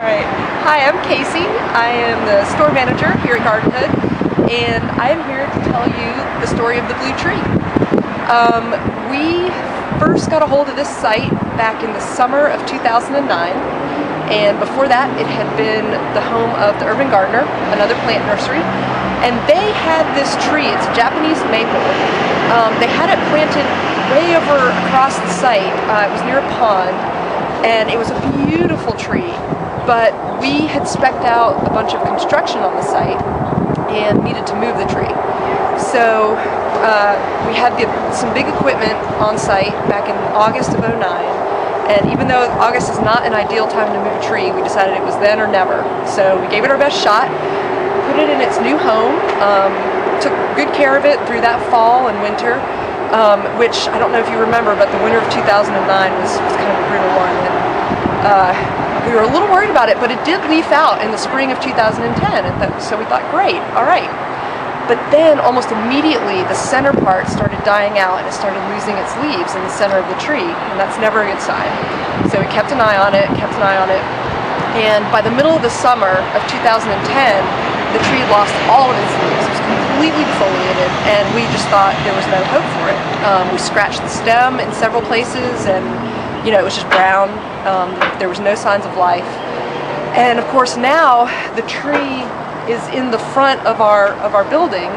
Alright, hi, I'm Casey. I am the store manager here at Gardenhood, and I am here to tell you the story of the blue tree. We first got a hold of this site back in the summer of 2009, and before that it had been the home of the Urban Gardener, another plant nursery, and they had this tree. It's a Japanese maple. They had it planted way over across the site. It was near a pond, and it was a beautiful tree. But we had spec'd out a bunch of construction on the site and needed to move the tree. So we had some big equipment on site back in August of '09, and even though August is not an ideal time to move a tree, we decided it was then or never. So we gave it our best shot, put it in its new home, took good care of it through that fall and winter, which I don't know if you remember, but the winter of 2009 was kind of a brutal one. We were a little worried about it, but it did leaf out in the spring of 2010, so we thought, great, all right. But then almost immediately the center part started dying out and it started losing its leaves in the center of the tree, and that's never a good sign. So we kept an eye on it, and by the middle of the summer of 2010, the tree lost all of its leaves. It was completely defoliated, and we just thought there was no hope for it. We scratched the stem in several places, and it was just brown. There was no signs of life. And of course now the tree is in the front of our building,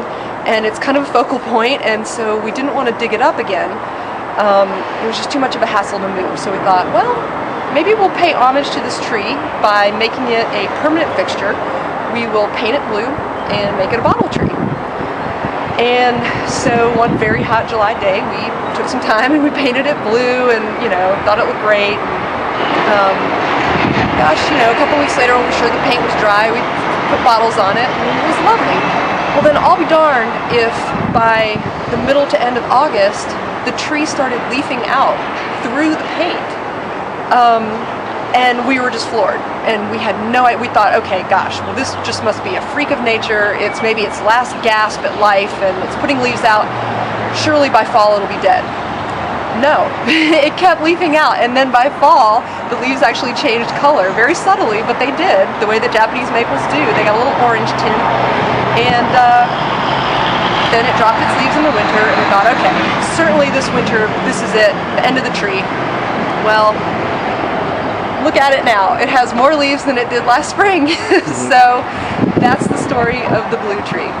and it's kind of a focal point, and so we didn't want to dig it up again. It was just too much of a hassle to move. So we thought, well, maybe we'll pay homage to this tree by making it a permanent fixture. We will paint it blue and make it a bottle tree. And so one very hot July day, we took some time and we painted it blue, and thought it looked great. A couple weeks later, when we were sure the paint was dry, we put bottles on it, and it was lovely. Well, then I'll be darned if by the middle to end of August, the tree started leafing out through the paint. And we were just floored, and we had no idea. We thought, okay, gosh, well, this just must be a freak of nature. Maybe its last gasp at life, and it's putting leaves out. Surely by fall it'll be dead. No, it kept leafing out, and then by fall the leaves actually changed color, very subtly, but they did, the way that Japanese maples do. They got a little orange tint, and then it dropped its leaves in the winter, and we thought, okay, certainly this winter, this is it, the end of the tree. Well, look at it now. It has more leaves than it did last spring. So that's the story of the blue tree.